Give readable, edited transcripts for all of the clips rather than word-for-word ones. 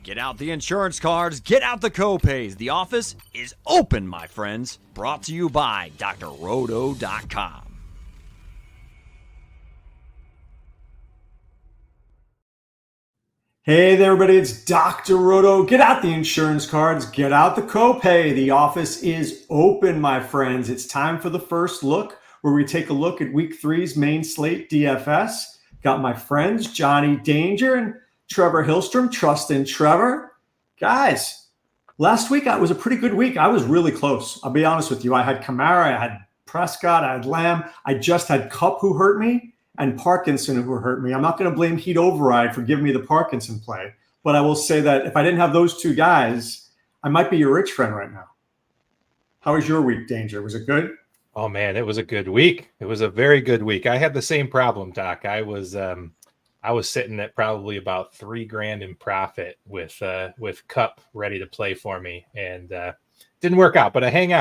Get out the insurance cards, get out the copays. The office is open, my friends. Brought to you by drroto.com. Hey there, everybody. It's Dr. Roto. Get out the insurance cards, get out the copay. The office is open, my friends. It's time for the first look, where we take a look at Week 3's main slate DFS. Got my friends, Jonny Danger and Trevor Hillstrom. Trust in Trevor. Guys, last week was a pretty good week. I was really close. I'll be honest with you. I had Kamara, I had Prescott, I had Lamb. I just had Kupp, who hurt me, and Parkinson, who hurt me. I'm not going to blame Heat Override for giving me the Parkinson play, but I will say that if I didn't have those two guys, I might be your rich friend right now. How was your week, Danger? Was it good? Oh man, it was a good week. It was a very good week. I had the same problem, Doc. I was sitting at probably about $3,000 in profit with Kupp ready to play for me, and didn't work out. But I hung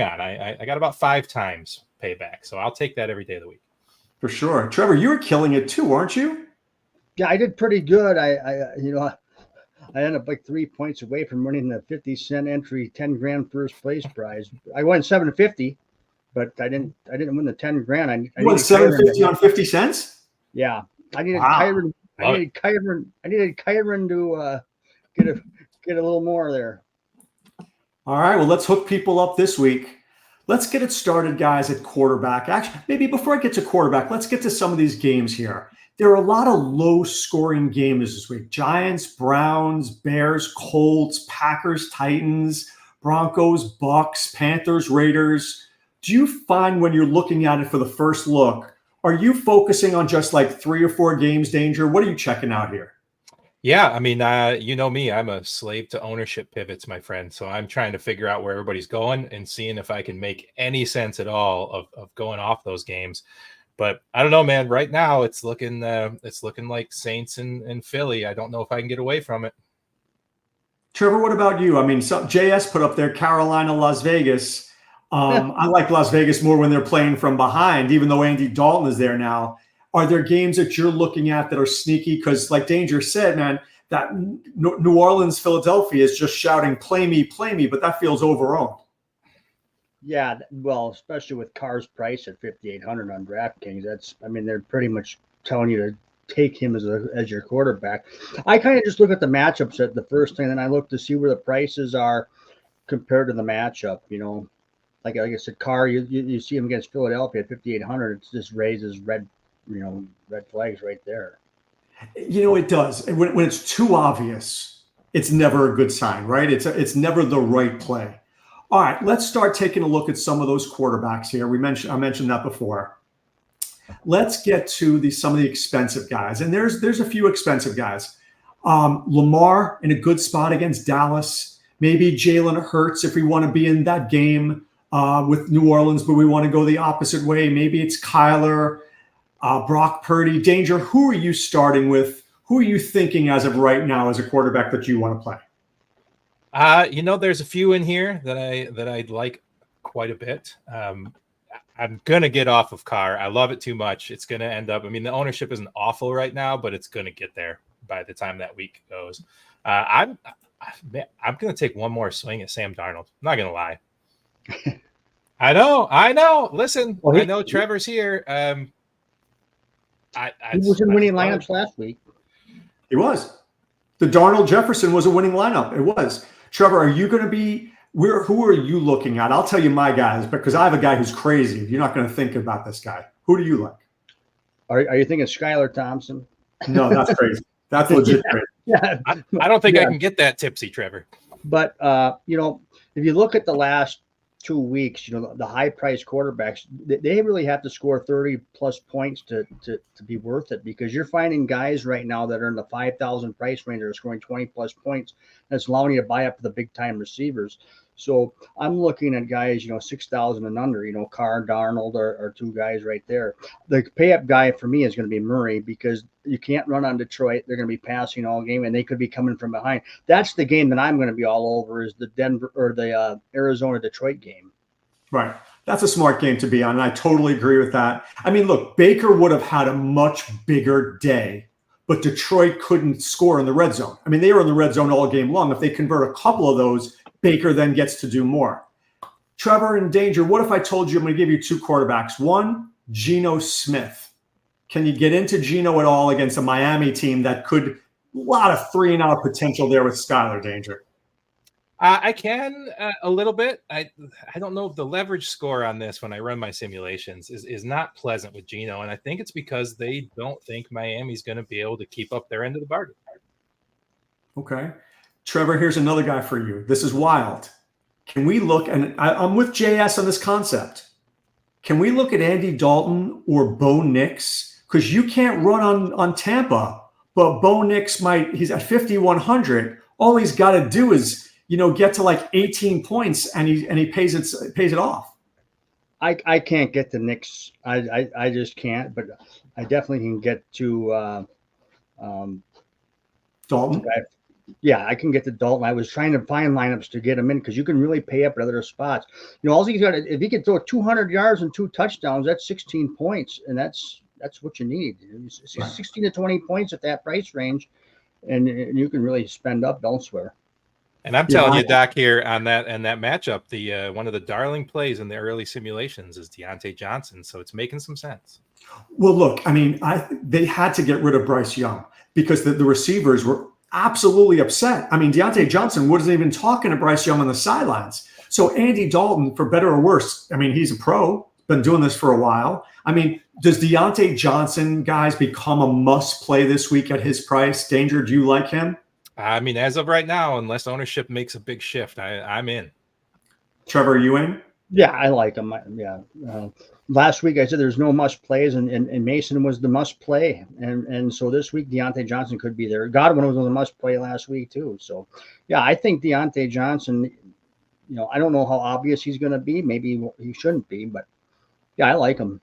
on. I got about 5 times payback, so I'll take that every day of the week. For sure. Trevor, you were killing it too, weren't you? Yeah, I did pretty good. I ended up like 3 points away from winning the 50-cent entry $10,000 first place prize. I won $750, but I didn't win the $10,000. You won $750 on 50 cents? Yeah, I needed Wow. Kyron. I needed Kyron to get a little more there. All right, well, let's hook people up this week. Let's get it started, guys, at quarterback. Actually, maybe before I get to quarterback, let's get to some of these games here. There are a lot of low-scoring games this week. Giants, Browns, Bears, Colts, Packers, Titans, Broncos, Bucks, Panthers, Raiders. Do you find when you're looking at it for the first look, are you focusing on just like 3 or 4 games, Danger? What are you checking out here? Yeah, I mean, you know me, I'm a slave to ownership pivots, my friend. So I'm trying to figure out where everybody's going and seeing if I can make any sense at all of going off those games. But I don't know, man. Right now, it's looking like Saints and Philly. I don't know if I can get away from it. Trevor, what about you? I mean, JS put up there Carolina, Las Vegas. I like Las Vegas more when they're playing from behind, even though Andy Dalton is there now. Are there games that you're looking at that are sneaky? Because like Danger said, man, that New Orleans, Philadelphia is just shouting, play me, but that feels overowned. Yeah, well, especially with Carr's price at $5,800 on DraftKings, they're pretty much telling you to take him as your quarterback. I kind of just look at the matchups at the first thing, and then I look to see where the prices are compared to the matchup. You know, like I said, Carr, you see him against Philadelphia at $5,800. It just raises red flags right there. You know, it does. When it's too obvious, it's never a good sign, right? It's never the right play. All right, let's start taking a look at some of those quarterbacks here. I mentioned that before. Let's get to some of the expensive guys, and there's a few expensive guys. Lamar in a good spot against Dallas. Maybe Jalen Hurts if we want to be in that game with New Orleans, but we want to go the opposite way. Maybe it's Kyler. Brock Purdy. Danger, who are you starting with? Who are you thinking as of right now as a quarterback that you want to play? There's a few in here that I'd like quite a bit. I'm going to get off of Carr. I love it too much. It's going to end up, the ownership isn't awful right now, but it's going to get there by the time that week goes. I'm going to take one more swing at Sam Darnold. I'm not going to lie. I know. Listen, I know Trevor's here. He was in winning lineups last week. He was. The Darnold Jefferson was a winning lineup. It was. Trevor, are you going to be who are you looking at? I'll tell you my guys, because I have a guy who's crazy. You're not going to think about this guy. Who do you like? Are you thinking Skylar Thompson? No, that's crazy. That's legit crazy. Yeah. I don't think I can get that tipsy, Trevor. But if you look at the last 2 weeks, the high priced quarterbacks, they really have to score 30 plus points to be worth it, because you're finding guys right now that are in the 5,000 price range that are scoring 20 plus points. That's allowing you to buy up the big time receivers. So I'm looking at guys, 6,000 and under, Carr, Darnold are two guys right there. The pay up guy for me is going to be Murray, because you can't run on Detroit. They're going to be passing all game and they could be coming from behind. That's the game that I'm going to be all over, is the Denver or the Arizona Detroit game. Right. That's a smart game to be on. And I totally agree with that. Look, Baker would have had a much bigger day but Detroit couldn't score in the red zone. I mean, they were in the red zone all game long. If they convert a couple of those, Baker then gets to do more. Trevor and Danger, what if I told you I'm going to give you 2 quarterbacks? One, Geno Smith. Can you get into Geno at all against a Miami team that could, a lot of 3-and-out potential there with Skylar, Danger? I can a little bit. I don't know if the leverage score on this when I run my simulations is not pleasant with Geno, and I think it's because they don't think Miami's going to be able to keep up their end of the bargain. Okay. Trevor, here's another guy for you. This is wild. Can we look, and I'm with JS on this concept. Can we look at Andy Dalton or Bo Nix? Because you can't run on Tampa, but Bo Nix he's at 5,100. All he's got to do is, get to like 18 points and he pays it off. I can't get the Knicks. I just can't, but I definitely can get to Dalton. Yeah, I can get to Dalton. I was trying to find lineups to get him in because you can really pay up at other spots. All he's got, if he can throw 200 yards and 2 touchdowns, that's 16 points, and that's what you need. 16 to 20 points at that price range, and you can really spend up elsewhere. And I'm telling you, Doc, here on that matchup, the one of the darling plays in the early simulations is Deontay Johnson, so it's making some sense. Well, look, I mean, they had to get rid of Bryce Young because the receivers were absolutely upset. I mean, Deontay Johnson wasn't even talking to Bryce Young on the sidelines. So Andy Dalton, for better or worse, I mean, he's a pro, been doing this for a while. I mean, does Deontay Johnson, guys, become a must play this week at his price? Danger, do you like him? I mean, as of right now, unless ownership makes a big shift, I'm in. Trevor, are you in? Yeah, I like him. Yeah. Last week I said there's no must plays, and Mason was the must play, and so this week Deontay Johnson could be there. Godwin was a must play last week too. So, yeah, I think Deontay Johnson. I don't know how obvious he's going to be. Maybe he shouldn't be, but yeah, I like him.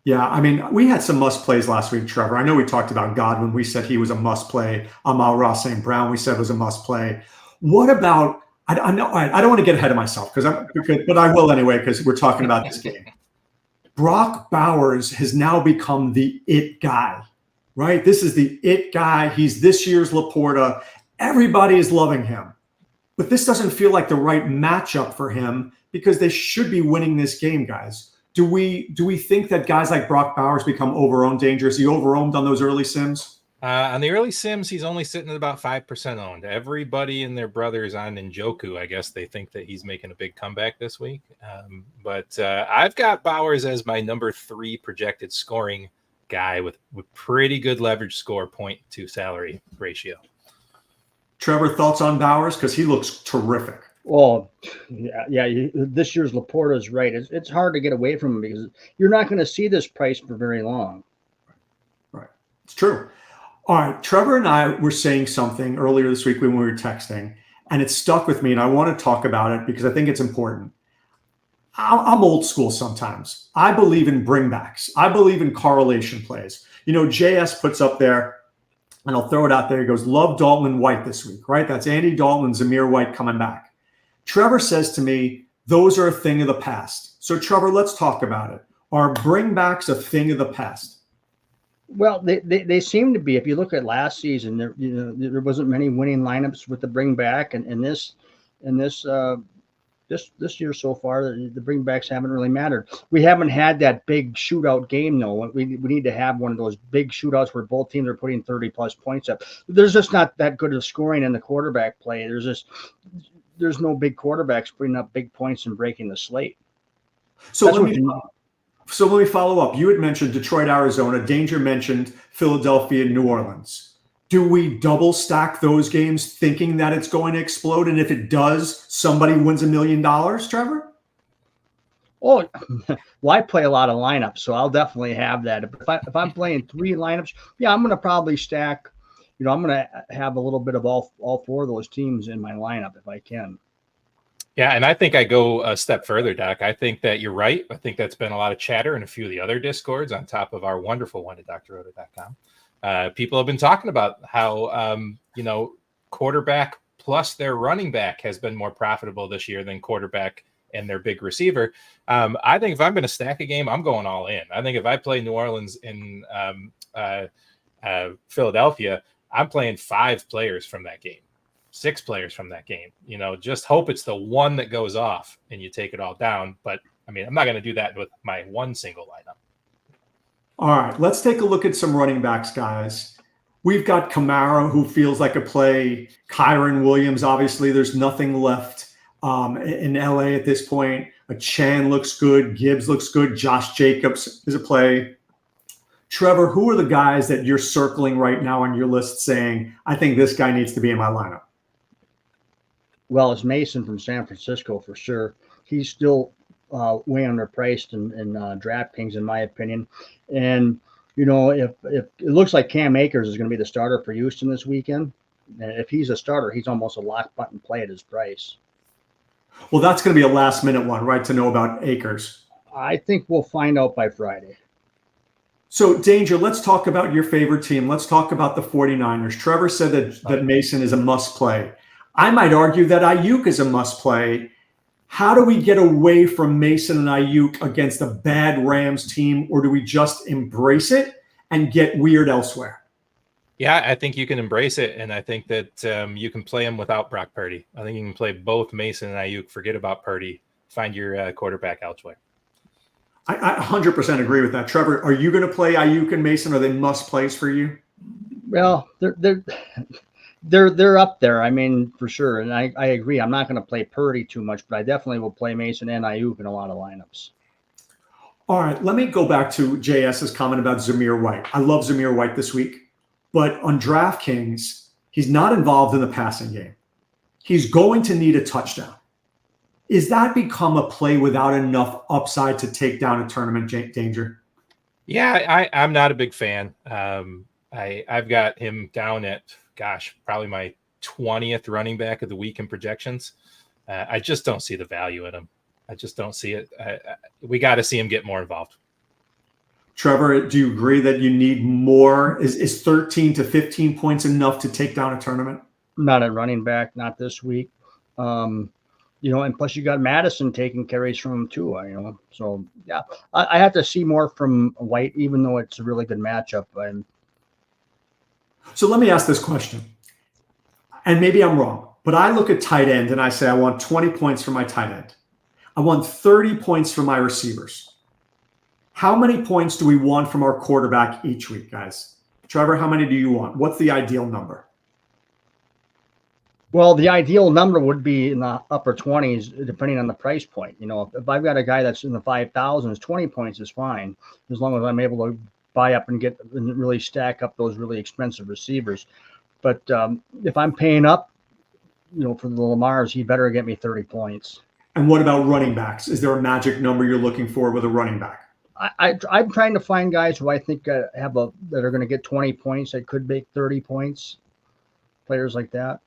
Yeah, I mean, we had some must plays last week, Trevor. I know we talked about Godwin. We said he was a must play. Amon-Ra St. Brown, we said was a must play. What about? I don't want to get ahead of myself but I will anyway because we're talking about this game. Brock Bowers has now become the it guy, right? This is the it guy. He's this year's Laporta. Everybody is loving him. But this doesn't feel like the right matchup for him because they should be winning this game, guys. Do we think that guys like Brock Bowers become over-owned, Danger? Is he over-owned on those early sims? On the early sims, he's only sitting at about 5% owned. Everybody and their brother is on Njoku. I guess they think that he's making a big comeback this week. But I've got Bowers as my number 3 projected scoring guy with pretty good leverage score, 0.2 salary ratio. Trevor, thoughts on Bowers? Because he looks terrific. Oh, yeah. This year's Laporta is right. It's hard to get away from him because you're not going to see this price for very long. Right. It's true. All right. Trevor and I were saying something earlier this week when we were texting, and it stuck with me, and I want to talk about it because I think it's important. I'm old school sometimes. I believe in bringbacks. I believe in correlation plays. JS puts up there, and I'll throw it out there. He goes, love Dalton and White this week, right? That's Andy Dalton and Zamir White coming back. Trevor says to me, those are a thing of the past. So, Trevor, let's talk about it. Are bringbacks a thing of the past? Well, they seem to be. If you look at last season, there wasn't many winning lineups with the bring back, and this year so far, the bringbacks haven't really mattered. We haven't had that big shootout game though. We need to have one of those big shootouts where both teams are putting 30+ points up. There's just not that good of scoring in the quarterback play. There's no big quarterbacks putting up big points and breaking the slate. So let me follow up. You had mentioned Detroit, Arizona. Danger mentioned Philadelphia, New Orleans. Do we double stack those games thinking that it's going to explode? And if it does, somebody wins $1 million, Trevor? Oh, well, I play a lot of lineups, so I'll definitely have that. If I'm playing 3 lineups, yeah, I'm going to probably stack. I'm going to have a little bit of all 4 of those teams in my lineup if I can. Yeah, and I think I go a step further, Doc. I think that you're right. I think that's been a lot of chatter in a few of the other Discords on top of our wonderful one at drroto.com. People have been talking about how, quarterback plus their running back has been more profitable this year than quarterback and their big receiver. I think if I'm going to stack a game, I'm going all in. I think if I play New Orleans in Philadelphia, I'm playing 5 players from that game, 6 players from that game. Just hope it's the one that goes off and you take it all down. But I mean, I'm not going to do that with my one single lineup. All right, let's take a look at some running backs, guys. We've got Kamara, who feels like a play. Kyron Williams, obviously, there's nothing left in LA at this point. Chan looks good. Gibbs looks good. Josh Jacobs is a play. Trevor, who are the guys that you're circling right now on your list saying, I think this guy needs to be in my lineup? Well, it's Mason from San Francisco for sure. He's still way underpriced in DraftKings, in my opinion. And, if it looks like Cam Akers is going to be the starter for Houston this weekend, and if he's a starter, he's almost a lock button play at his price. Well, that's going to be a last-minute one, right, to know about Akers? I think we'll find out by Friday. So, Danger, let's talk about your favorite team. Let's talk about the 49ers. Trevor said that Mason is a must-play. I might argue that Ayuk is a must-play. How do we get away from Mason and Ayuk against a bad Rams team, or do we just embrace it and get weird elsewhere? Yeah, I think you can embrace it, and I think that you can play him without Brock Purdy. I think you can play both Mason and Ayuk. Forget about Purdy. Find your quarterback elsewhere. I 100% agree with that. Trevor, are you going to play Ayuk and Mason? Are they must plays for you? Well, they're up there. I mean, for sure. And I agree. I'm not going to play Purdy too much, but I definitely will play Mason and Ayuk in a lot of lineups. All right, let me go back to JS's comment about Zamir White. I love Zamir White this week. But on DraftKings, he's not involved in the passing game. He's going to need a touchdown. Is that become a play without enough upside to take down a tournament, Danger? Yeah, I'm not a big fan. I've got him down at, probably my 20th running back of the week in projections. I just don't see the value in him. I just don't see it. We got to see him get more involved. Trevor, do you agree that you need more? Is 13 to 15 points enough to take down a tournament? Not a running back, not this week. And plus you got Madison taking carries from him too. So yeah, I have to see more from White, even though it's a really good matchup. So let me ask this question, and maybe I'm wrong, but I look at tight end and I say I want 20 points for my tight end. I want 30 points for my receivers. How many points do we want from our quarterback each week, guys? Trevor, how many do you want? What's the ideal number? Well, the ideal number would be in the upper 20s, depending on the price point. If I've got a guy that's in the 5,000s, 20 points is fine, as long as I'm able to buy up and get and really stack up those really expensive receivers. But if I'm paying up, for the Lamars, he better get me 30 points. And what about running backs? Is there a magic number you're looking for with a running back? I'm trying to find guys who I think that are going to get 20 points that could make 30 points. Players like that.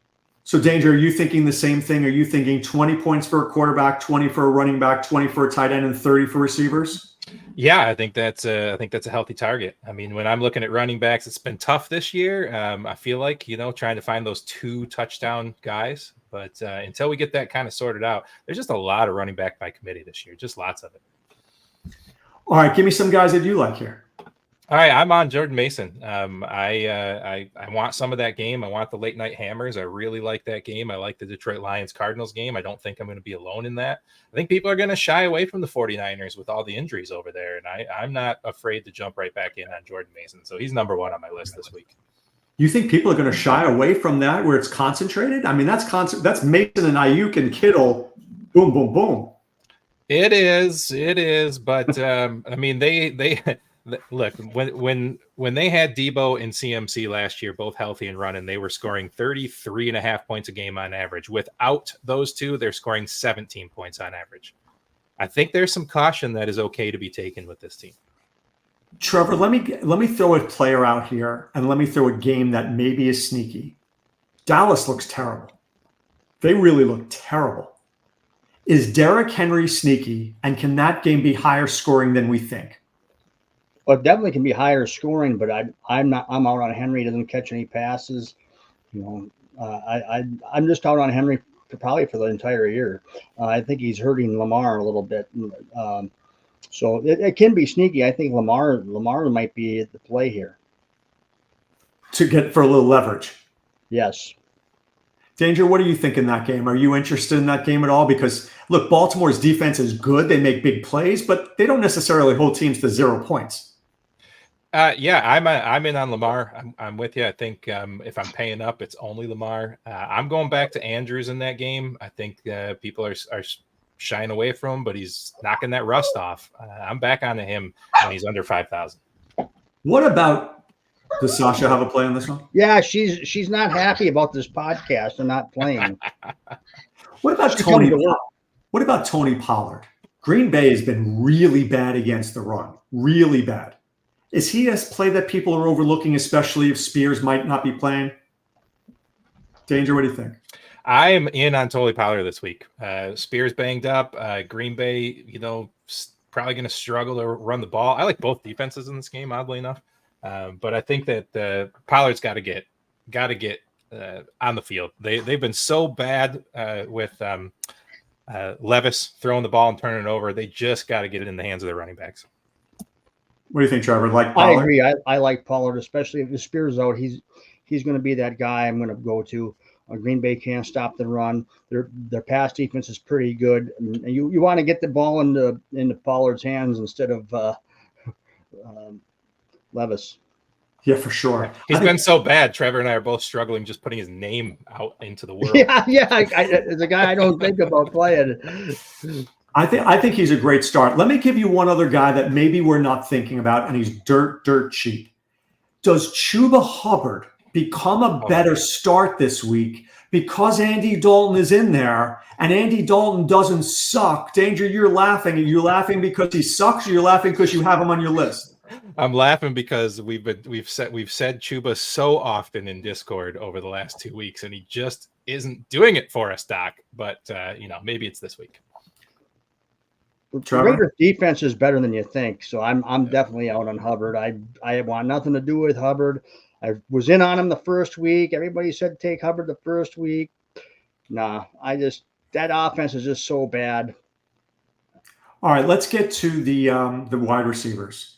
So, Danger, are you thinking the same thing? Are you thinking 20 points for a quarterback, 20 for a running back, 20 for a tight end, and 30 for receivers? Yeah, I think that's a healthy target. I mean, when I'm looking at running backs, it's been tough this year. I feel like, trying to find those 2 touchdown guys. But until we get that kind of sorted out, there's just a lot of running back by committee this year, just lots of it. All right, give me some guys that you like here. All right, I'm on Jordan Mason. I want some of that game. I want the late night hammers. I really like that game. I like the Detroit Lions Cardinals game. I don't think I'm going to be alone in that. I think people are going to shy away from the 49ers with all the injuries over there, and I'm not afraid to jump right back in on Jordan Mason. So he's number 1 on my list this week. You think people are going to shy away from that where it's concentrated? I mean, that's Mason and Ayuk and Kittle. Boom, boom, boom. It is. But I mean, they look, when they had Debo and CMC last year, both healthy and running, they were scoring 33.5 points a game on average. Without those two, they're scoring 17 points on average. I think there's some caution that is okay to be taken with this team. Trevor, let me throw a player out here, and let me throw a game that maybe is sneaky. Dallas looks terrible. They really look terrible. Is Derrick Henry sneaky, and can that game be higher scoring than we think? Well, it definitely can be higher scoring, but I'm out on Henry. He doesn't catch any passes. I'm just out on Henry probably for the entire year. I think he's hurting Lamar a little bit. So it can be sneaky. I think Lamar might be at the play here. to get for a little leverage. Yes. Danger, what do you think in that game? Are you interested in that game at all? Because look, Baltimore's defense is good. They make big plays, but they don't necessarily hold teams to 0 points. Yeah, I'm in on Lamar. I'm with you. I think if I'm paying up, it's only Lamar. I'm going back to Andrews in that game. I think people are shying away from him, but he's knocking that rust off. I'm back onto him when he's under 5,000. What about? Does Sasha have a play on this one? Yeah, she's not happy about this podcast and not playing. What about Tony? What about Tony Pollard? Green Bay has been really bad against the run. Really bad. Is he a play that people are overlooking, especially if Spears might not be playing? Danger, what do you think? I am in on Tony Pollard this week. Spears banged up. Green Bay, probably going to struggle to run the ball. I like both defenses in this game, oddly enough. But I think that Pollard's got to get on the field. They've been so bad with Levis throwing the ball and turning it over. They just got to get it in the hands of their running backs. What do you think, Trevor? Like Pollard? I agree. I like Pollard, especially if the Spears out. He's going to be that guy I'm going to go to. Green Bay can't stop the run. Their pass defense is pretty good. And you want to get the ball into Pollard's hands instead of Levis. Yeah, for sure. He's been so bad. Trevor and I are both struggling just putting his name out into the world. Yeah. It's a guy I don't think about playing. I think he's a great start. Let me give you one other guy that maybe we're not thinking about, and he's dirt cheap. Does Chuba Hubbard become a better start this week because Andy Dalton is in there and Andy Dalton doesn't suck? Danger, you're laughing. Are you laughing because he sucks, or you're laughing because you have him on your list? I'm laughing because we've said Chuba so often in Discord over the last 2 weeks, and he just isn't doing it for us, Doc. But maybe it's this week. Raiders defense is better than you think, so I'm definitely out on Hubbard. I want nothing to do with Hubbard. I was in on him the first week. Everybody said take Hubbard the first week. Nah, that offense is just so bad. All right, let's get to the wide receivers.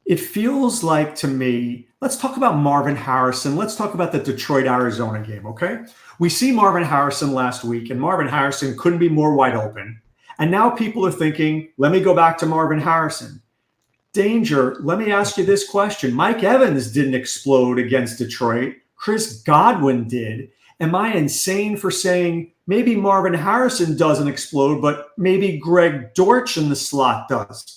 It feels like to me, let's talk about Marvin Harrison. Let's talk about the Detroit-Arizona game, okay? We see Marvin Harrison last week, and Marvin Harrison couldn't be more wide open. And now people are thinking, let me go back to Marvin Harrison. Danger, let me ask you this question. Mike Evans didn't explode against Detroit. Chris Godwin did. Am I insane for saying maybe Marvin Harrison doesn't explode, but maybe Greg Dortch in the slot does?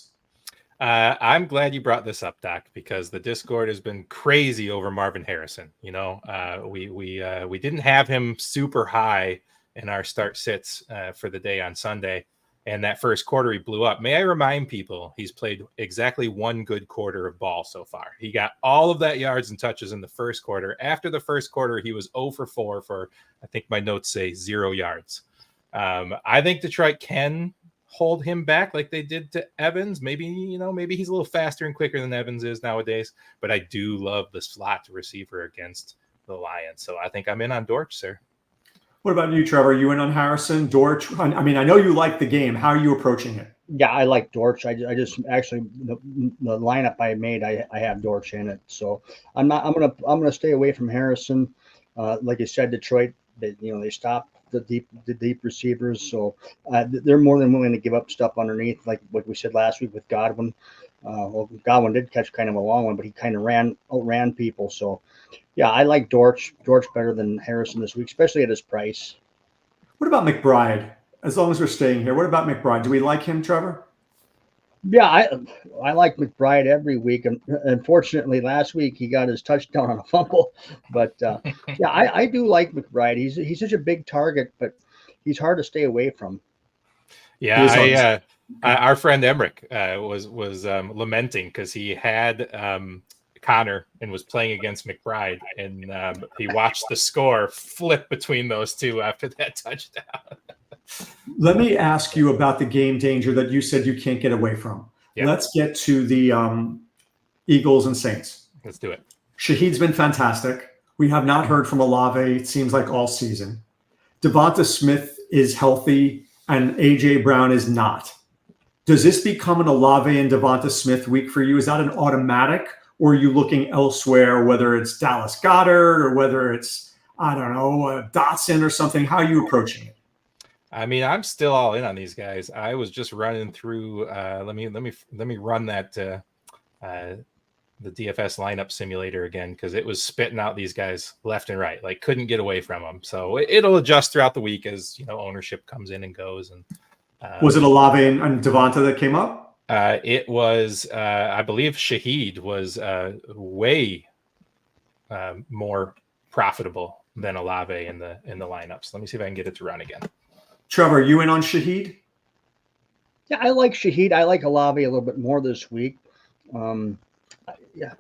I'm glad you brought this up, Doc, because the Discord has been crazy over Marvin Harrison. We didn't have him super high in our start sits for the day on Sunday. And that first quarter, he blew up. May I remind people, he's played exactly one good quarter of ball so far. He got all of that yards and touches in the first quarter. After the first quarter, he was 0 for 4 for, I think my notes say 0 yards. I think Detroit can hold him back like they did to Evans. Maybe he's a little faster and quicker than Evans is nowadays. But I do love the slot receiver against the Lions. So I think I'm in on Dortch, sir. What about you, Trevor? Are you in on Harrison, Dortch? I mean, I know you like the game. How are you approaching it? Yeah, I like Dortch. I just actually the lineup I made, I have Dortch in it. So I'm gonna stay away from Harrison. Like you said, Detroit, they stopped the deep receivers, so they're more than willing to give up stuff underneath, like what we said last week with Godwin. Godwin did catch kind of a long one, but he kind of outran people. So, yeah, I like Dortch better than Harrison this week, especially at his price. What about McBride? As long as we're staying here, what about McBride? Do we like him, Trevor? Yeah, I like McBride every week. And unfortunately, last week he got his touchdown on a fumble. But yeah, I do like McBride. He's such a big target, but he's hard to stay away from. Yeah, our friend Emmerich was lamenting because he had Connor and was playing against McBride, and he watched the score flip between those two after that touchdown. Let me ask you about the game, Danger, that you said you can't get away from. Yeah. Let's get to the Eagles and Saints. Let's do it. Shaheed's been fantastic. We have not heard from Olave, it seems like, all season. Devonta Smith is healthy, and A.J. Brown is not. Does this become an Olave and Devonta Smith week for you? Is that an automatic, or are you looking elsewhere, whether it's Dallas Goedert or whether it's, I don't know, Dotson or something? How are you approaching it? I mean, I'm still all in on these guys. I was just running through. Let me run that the DFS lineup simulator again, because it was spitting out these guys left and right. Like, couldn't get away from them. So it'll adjust throughout the week as ownership comes in and goes. And was it Olave and Devonta that came up? It was, I believe, Shaheed was way more profitable than Olave in the lineups. Let me see if I can get it to run again. Trevor, you in on Shaheed? Yeah, I like Shaheed. I like Olave a little bit more this week. Yeah,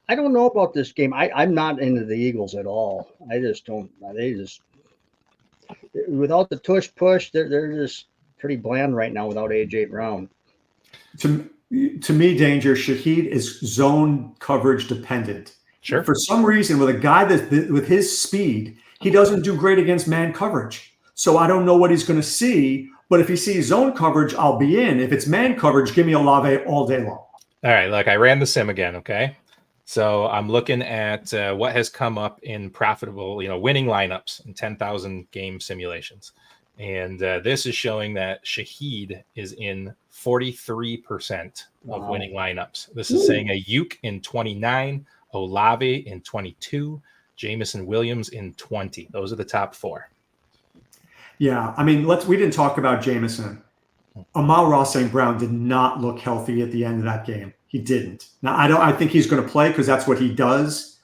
I don't know about this game. I'm not into the Eagles at all. I just don't. They just, without the tush push, they're just pretty bland right now without AJ Brown. To me, Danger, Shaheed is zone coverage dependent. Sure. For some reason, with a guy with his speed, he doesn't do great against man coverage. So I don't know what he's going to see. But if he sees zone coverage, I'll be in. If it's man coverage, give me Olave all day long. All right, look, I ran the sim again, okay? So I'm looking at what has come up in profitable, winning lineups in 10,000 game simulations. And this is showing that Shaheed is in 43% of winning lineups. This is saying Ayuk in 29, Olave in 22, Jameson Williams in 20. Those are the top four. Yeah, I mean, we didn't talk about Jameson. Amon-Ra St. Brown did not look healthy at the end of that game. He didn't. Now, I think he's going to play because that's what he does.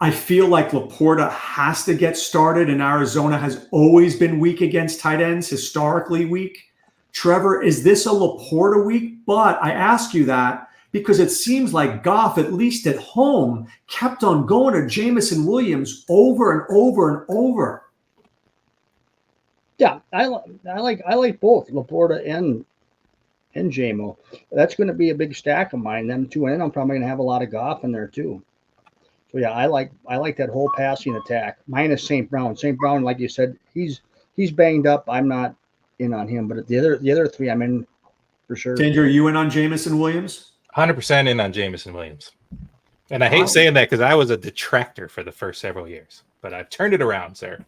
I feel like Laporta has to get started, and Arizona has always been weak against tight ends, historically weak. Trevor, is this a Laporta week? But I ask you that because it seems like Goff, at least at home, kept on going to Jameson Williams over and over and over. Yeah, I like both Laporta and JMO. That's going to be a big stack of mine. Them two, and I'm probably going to have a lot of Goff in there too. So yeah, I like that whole passing attack. Minus St. Brown. St. Brown, like you said, he's banged up. I'm not in on him, but the other three, I'm in for sure. Danger, are you in on Jameson Williams? 100% in on Jameson Williams. And I hate saying that because I was a detractor for the first several years, but I've turned it around, sir.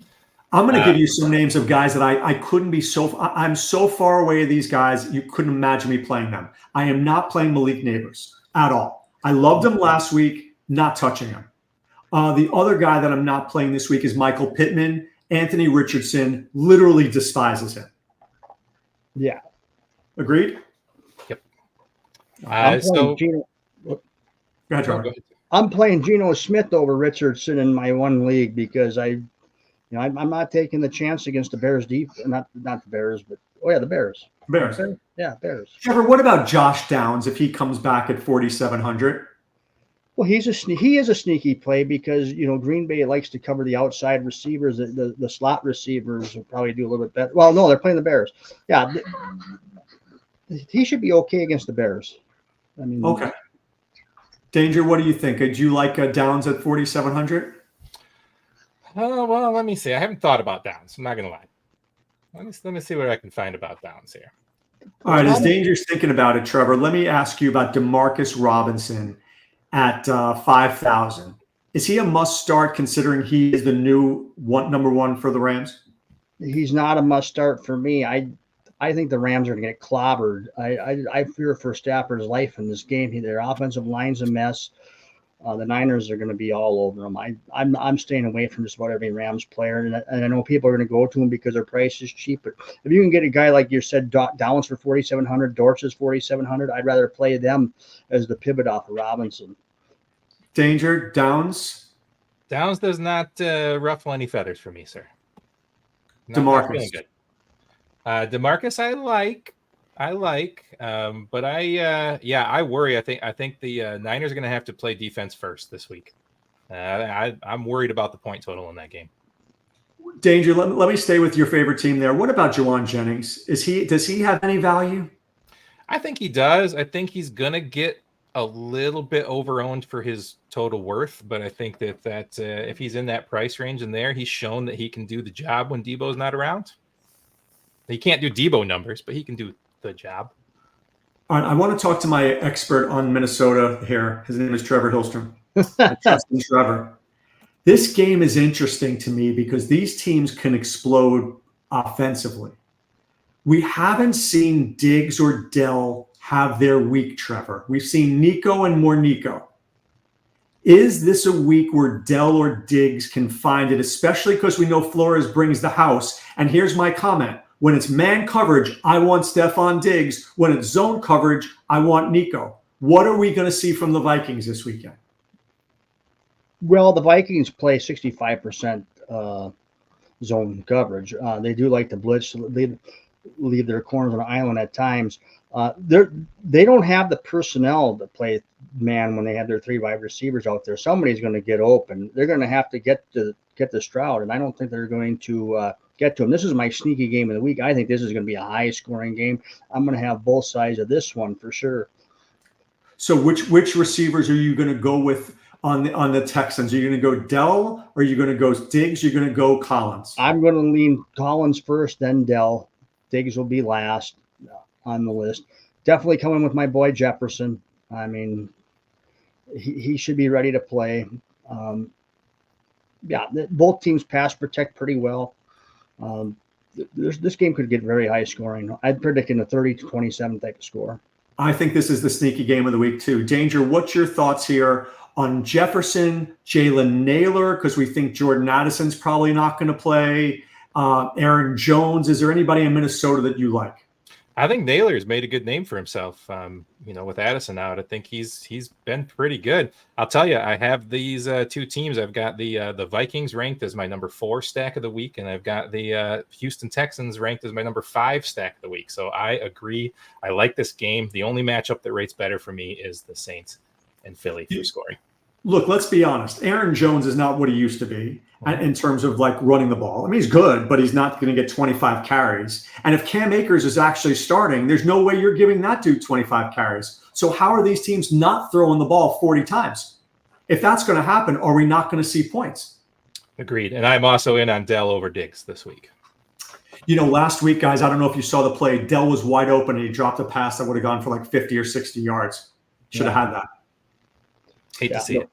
I'm going to give you some names of guys that I couldn't be I'm so far away of these guys, you couldn't imagine me playing them. I am not playing Malik Neighbors at all. I loved him last week, not touching him. The other guy that I'm not playing this week is Michael Pittman. Anthony Richardson literally despises him. Yeah. Agreed? Yep. Go ahead, Trevor. I'm playing Geno Smith over Richardson in my one league because I'm not taking the chance against the Bears deep. Not the Bears, but the Bears. Bears. Yeah, Bears. Trevor, what about Josh Downs if he comes back at 4,700? Well, he is a sneaky play because Green Bay likes to cover the outside receivers. The slot receivers will probably do a little bit better. Well, no, they're playing the Bears. Yeah, he should be okay against the Bears. I mean, okay. Danger, what do you think? Do you like Downs at 4,700? Well, let me see. I haven't thought about Downs. I'm not going to lie. Let me see what I can find about Downs here. All right, as Danger's thinking about it, Trevor, let me ask you about Demarcus Robinson at 5,000. Is he a must start considering he is the new number one for the Rams? He's not a must start for me. I think the Rams are going to get clobbered. I fear for Stafford's life in this game. Their offensive line's a mess. The Niners are going to be all over them. I'm staying away from just about every Rams player, and I know people are going to go to them because their price is cheap. But if you can get a guy like you said, Downs for 4,700, Dortch is 4,700, I'd rather play them as the pivot off of Robinson. Danger, Downs. Downs does not ruffle any feathers for me, sir. DeMarcus. Not good. DeMarcus, I like, but I worry. I think the Niners are going to have to play defense first this week. I'm worried about the point total in that game. Danger, let me stay with your favorite team there. What about Juwan Jennings? Does he have any value? I think he does. I think he's going to get a little bit over-owned for his total worth, but I think that if he's in that price range and there, he's shown that he can do the job when Debo's not around. He can't do Debo numbers, but he can do the job. All right, I want to talk to my expert on Minnesota here. His name is Trevor Hillstrom. I trust in Trevor. This game is interesting to me because these teams can explode offensively. We haven't seen Diggs or Dell have their week, Trevor. We've seen Nico and more Nico. Is this a week where Dell or Diggs can find it, especially because we know Flores brings the house? And here's my comment. When it's man coverage, I want Stephon Diggs. When it's zone coverage, I want Nico. What are we going to see from the Vikings this weekend? Well, the Vikings play 65% zone coverage. They do like to blitz, leave their corners on an island at times. They don't have the personnel to play man when they have their 3 wide receivers out there. Somebody's going to get open. They're going to have to get to Stroud, and I don't think they're going to get to him. This is my sneaky game of the week. I think this is going to be a high-scoring game. I'm going to have both sides of this one for sure. So which receivers are you going to go with on the Texans? Are you going to go Dell, or are you going to go Diggs? Or are you going to go Collins? I'm going to lean Collins first, then Dell. Diggs will be last on the list. Definitely coming with my boy Jefferson. I mean, he should be ready to play. Both teams pass protect pretty well. This game could get very high scoring. I'd predict in a 30-27 type of score. I think this is the sneaky game of the week too. Danger, what's your thoughts here on Jefferson, Jalen Naylor? Because we think Jordan Addison's probably not going to play. Aaron Jones. Is there anybody in Minnesota that you like? I think Naylor's made a good name for himself. With Addison out, I think he's been pretty good. I'll tell you, I have these 2 teams. I've got the Vikings ranked as my number 4 stack of the week, and I've got the Houston Texans ranked as my number 5 stack of the week. So I agree. I like this game. The only matchup that rates better for me is the Saints and Philly for scoring. Look, let's be honest. Aaron Jones is not what he used to be in terms of like running the ball. I mean, he's good, but he's not going to get 25 carries. And if Cam Akers is actually starting, there's no way you're giving that dude 25 carries. So how are these teams not throwing the ball 40 times? If that's going to happen, are we not going to see points? Agreed. And I'm also in on Dell over Diggs this week. Last week, guys, I don't know if you saw the play. Dell was wide open and he dropped a pass that would have gone for like 50 or 60 yards. Should have had that. Hate to see it.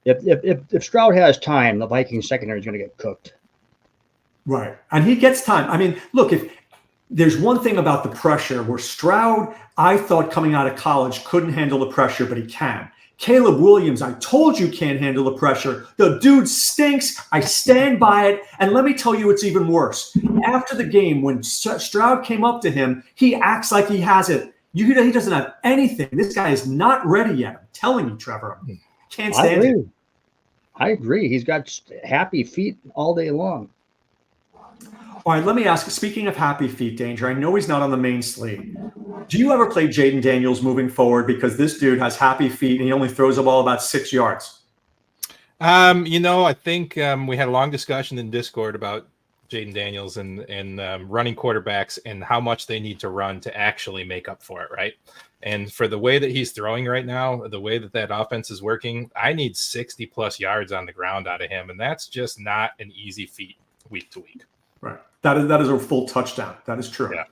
If Stroud has time, the Vikings secondary is going to get cooked. Right. And he gets time. I mean, look, if there's one thing about the pressure where Stroud, I thought coming out of college couldn't handle the pressure, but he can. Caleb Williams, I told you can't handle the pressure. The dude stinks. I stand by it. And let me tell you, it's even worse. After the game, when Stroud came up to him, he acts like he has it. He doesn't have anything. This guy is not ready yet. I'm telling you, Trevor. Can't stand it. I agree. He's got happy feet all day long. All right, let me ask, speaking of happy feet, Danger, I know he's not on the main slate. Do you ever play Jaden Daniels moving forward? Because this dude has happy feet and he only throws the ball about 6 yards. I think we had a long discussion in Discord about Jaden Daniels and running quarterbacks and how much they need to run to actually make up for it, right? And for the way that he's throwing right now, the way that offense is working, I need 60-plus yards on the ground out of him, and that's just not an easy feat week to week. Right. That is a full touchdown. That is true. Yeah.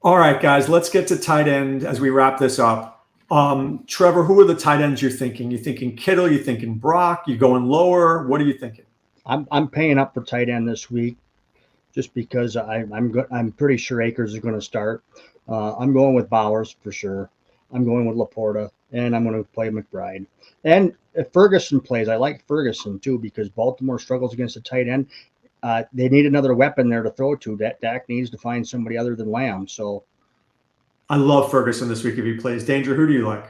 All right, guys, let's get to tight end as we wrap this up. Trevor, who are the tight ends you're thinking? You thinking Kittle? You thinking Brock? You going lower? What are you thinking? I'm paying up for tight end this week, just because I'm pretty sure Akers is going to start. I'm going with Bowers for sure. I'm going with Laporta, and I'm going to play McBride. And if Ferguson plays, I like Ferguson too, because Baltimore struggles against the tight end. They need another weapon there to throw to. Dak needs to find somebody other than Lamb. So I love Ferguson this week if he plays. Danger, who do you like?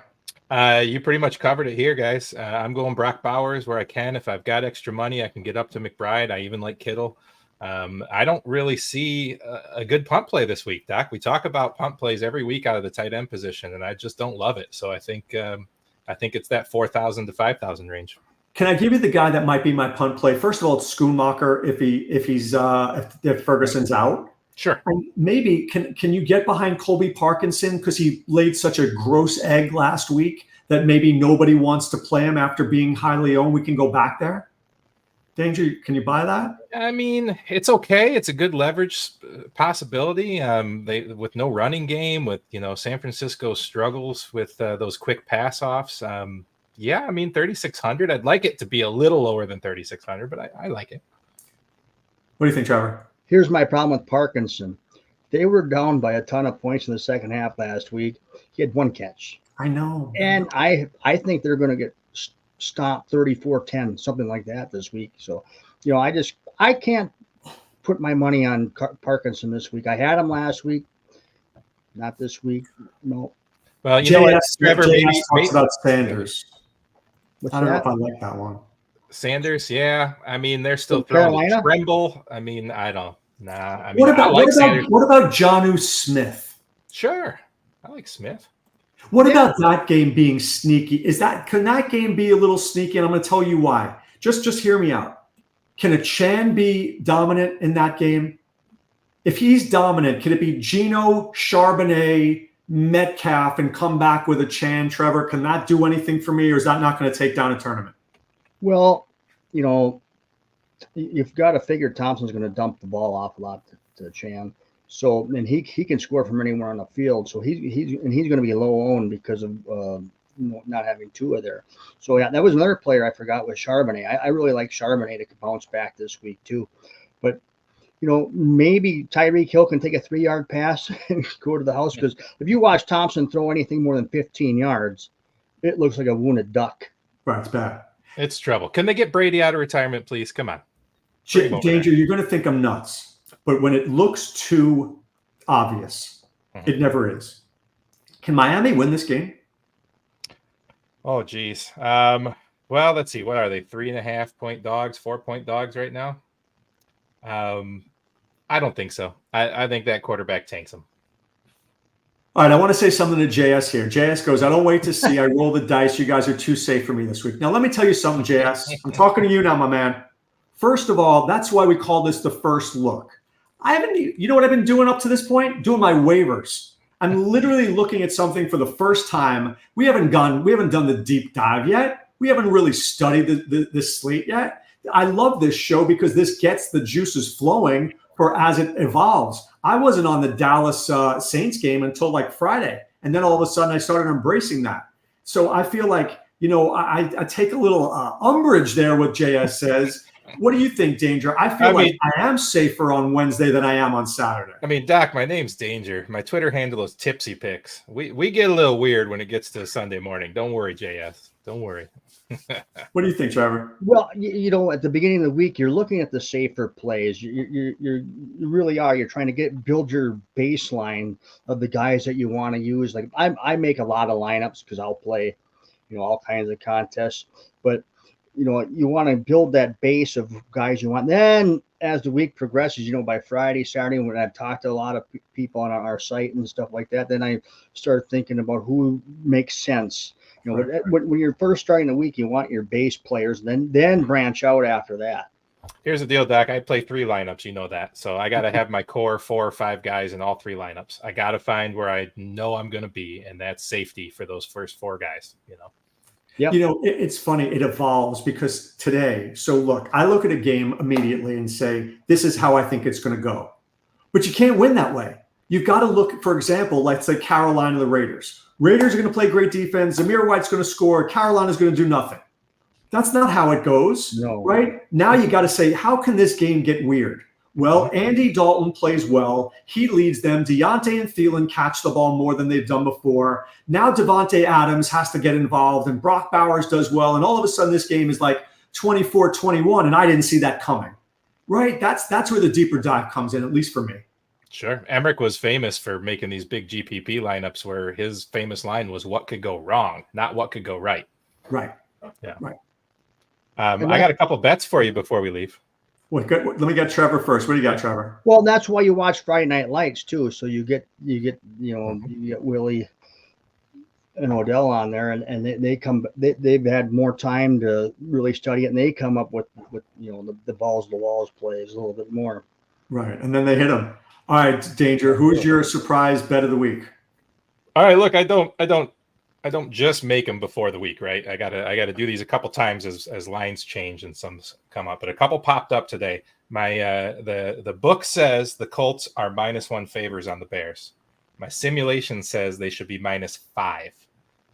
You pretty much covered it here, guys. I'm going Brock Bowers where I can. If I've got extra money, I can get up to McBride. I even like Kittle. I don't really see a good punt play this week, Doc. We talk about punt plays every week out of the tight end position, and I just don't love it. So I think it's that 4,000 to 5,000 range. Can I give you the guy that might be my punt play? First of all, it's Schoonmaker if Ferguson's out. Sure. And maybe can you get behind Colby Parkinson because he laid such a gross egg last week that maybe nobody wants to play him after being highly owned? We can go back there. Danger, can you buy that? I mean, it's okay. It's a good leverage possibility. They with no running game, with San Francisco struggles with those quick pass offs. Yeah, I mean 3,600. I'd like it to be a little lower than 3,600, but I like it. What do you think, Trevor? Here's my problem with Parkinson. They were down by a ton of points in the second half last week. He had one catch. I know. And I think they're going to get stopped 34-10, something like that this week. So, I can't put my money on Parkinson this week. I had him last week, not this week. No. Well, you know what, Trevor, maybe talks about Sanders. What's I don't know that? if I like that one. Sanders, yeah. I mean, they're still From throwing Carolina? Tremble. I mean, I don't. Nah. I mean, What about I like Sanders. what about Jonnu Smith? Sure, I like Smith. What about that game being sneaky? Can that game be a little sneaky? And I'm going to tell you why. Just hear me out. Can a Chan be dominant in that game? If he's dominant, can it be Geno, Charbonnet, Metcalf, and come back with a Chan? Trevor, can that do anything for me, or is that not going to take down a tournament? Well, you've got to figure Thompson's going to dump the ball off a lot to Chan. So, and he can score from anywhere on the field. So he's going to be low owned because of not having Tua there. So yeah, that was another player I forgot was Charbonnet. I really like Charbonnet to bounce back this week too. But maybe Tyreek Hill can take a 3-yard pass and go to the house, because if you watch Thompson throw anything more than 15 yards, it looks like a wounded duck. Right, it's bad. It's trouble. Can they get Brady out of retirement, please? Come on. Danger, you're going to think I'm nuts. But when it looks too obvious, it never is. Can Miami win this game? Oh, geez. Well, let's see. What are they? 3.5-point dogs, 4-point dogs right now? I don't think so. I think that quarterback tanks them. All right, I want to say something to JS here. JS goes, I don't wait to see. I roll the dice. You guys are too safe for me this week. Now, let me tell you something, JS. I'm talking to you now, my man. First of all, that's why we call this the first look. You know what I've been doing up to this point? Doing my waivers. I'm literally looking at something for the first time. We haven't done the deep dive yet. We haven't really studied the slate yet. I love this show because this gets the juices flowing for as it evolves. I wasn't on the Dallas Saints game until like Friday. And then all of a sudden I started embracing that. So I feel like, I take a little umbrage there what JS says. What do you think, Danger? I feel like I am safer on Wednesday than I am on Saturday. I mean, Doc, my name's Danger. My Twitter handle is Tipsy Picks. We get a little weird when it gets to Sunday morning. Don't worry, JS. Don't worry. What do you think, Trevor? Well, at the beginning of the week, you're looking at the safer plays. You really are. You're trying to build your baseline of the guys that you want to use. Like I make a lot of lineups because I'll play, all kinds of contests. But you want to build that base of guys you want. Then as the week progresses, by Friday, Saturday, when I've talked to a lot of people on our site and stuff like that, then I start thinking about who makes sense. When you're first starting the week, you want your base players, then branch out after that. Here's the deal, Doc. I play 3 lineups. You know that. So I got to have my core 4 or 5 guys in all 3 lineups. I got to find where I know I'm going to be, and that's safety for those first 4 guys, Yeah. It's funny. It evolves because today. So look, I look at a game immediately and say, this is how I think it's going to go. But you can't win that way. You've got to look, for example, let's say Carolina, the Raiders. Raiders are going to play great defense. Zamir White's going to score. Carolina's going to do nothing. That's not how it goes. No. Right? Now you got to say, how can this game get weird? Well, Andy Dalton plays well. He leads them. Deontay and Thielen catch the ball more than they've done before. Now Devontae Adams has to get involved, and Brock Bowers does well. And all of a sudden, this game is like 24-21, and I didn't see that coming. Right? That's where the deeper dive comes in, at least for me. Sure. Emmerich was famous for making these big GPP lineups where his famous line was what could go wrong, not what could go right. Right. Yeah. Right. I got a couple bets for you before we leave. Well, good. Let me get Trevor first. What do you got, Trevor? Well, that's why you watch Friday Night Lights too. So you get Willie and Odell on there, and they've had more time to really study it, and they come up with the balls to the walls plays a little bit more. Right, and then they hit them. All right, Danger. Who's your surprise bet of the week? All right, look, I don't don't just make them before the week, right? I gotta do these a couple times as lines change and some come up, but a couple popped up today. My the book says the Colts are -1 favors on the Bears. My simulation says they should be -5.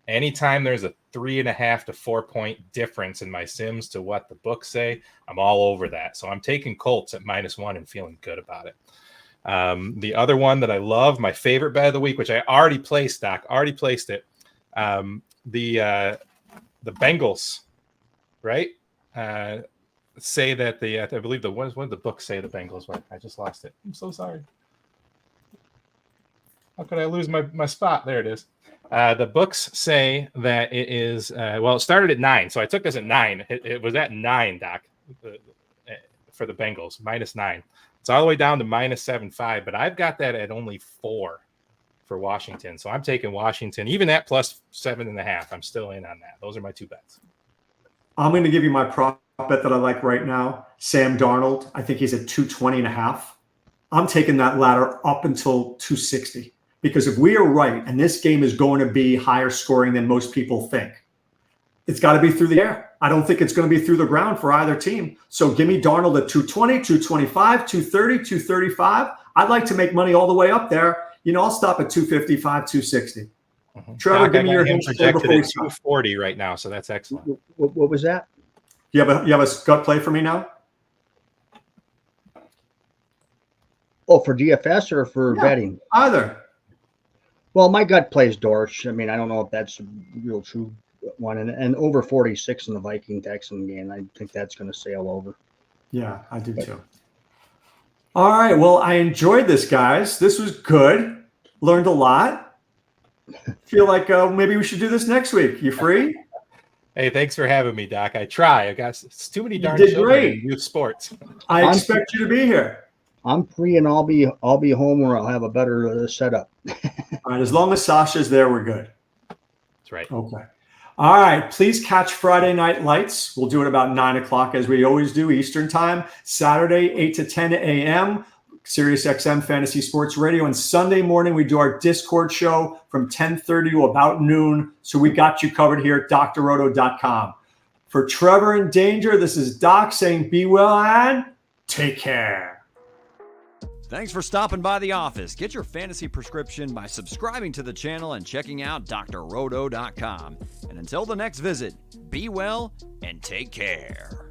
Anytime there's a 3.5 to 4 point difference in my sims to what the books say, I'm all over that. So I'm taking Colts at -1 and feeling good about it. The other one that I love, my favorite bet of the week, which I already placed, Doc, already placed it. The Bengals, right? Say that I believe what did the book say the Bengals were? I just lost it. I'm so sorry. How could I lose my spot? There it is. The books say that it is, it started at 9. So I took this at 9. It was at 9, Doc, for the Bengals, -9. It's all the way down to -7.5, but I've got that at only 4 for Washington. So I'm taking Washington, even at +7.5. I'm still in on that. Those are my 2 bets. I'm going to give you my prop bet that I like right now. Sam Darnold. I think he's at 220.5. I'm taking that ladder up until 260. Because if we are right, and this game is going to be higher scoring than most people think, it's got to be through the air. I don't think it's going to be through the ground for either team. So give me Darnold at 220, 225, 230, 235. I'd like to make money all the way up there. I'll stop at 255, 260. Mm-hmm. Trevor, Doc, give me your hints projected at 240 right now, so that's excellent. What was that? You have a gut play for me now? Oh, for DFS or for betting? Either. Well, my gut plays Dortch. I mean, I don't know if that's a real true one. And over 46 in the Viking-Texan game. I think that's going to sail over. Yeah, I do too. All right. Well, I enjoyed this, guys. This was good. Learned a lot. Feel like maybe we should do this next week. You free? Hey, thanks for having me, Doc. I try. It's too many darn did children great. in youth sports. I expect you to be here. I'm free, and I'll be home where I'll have a better setup. All right. As long as Sasha's there, we're good. That's right. Okay. All right. Please catch Friday Night Lights. We'll do it about 9 o'clock as we always do Eastern time. Saturday, 8 to 10 a.m. Sirius XM Fantasy Sports Radio. And Sunday morning, we do our Discord show from 10:30 to about noon. So we got you covered here at drroto.com. For Trevor in Danger, this is Doc saying be well and take care. Thanks for stopping by the office. Get your fantasy prescription by subscribing to the channel and checking out drroto.com. And until the next visit, be well and take care.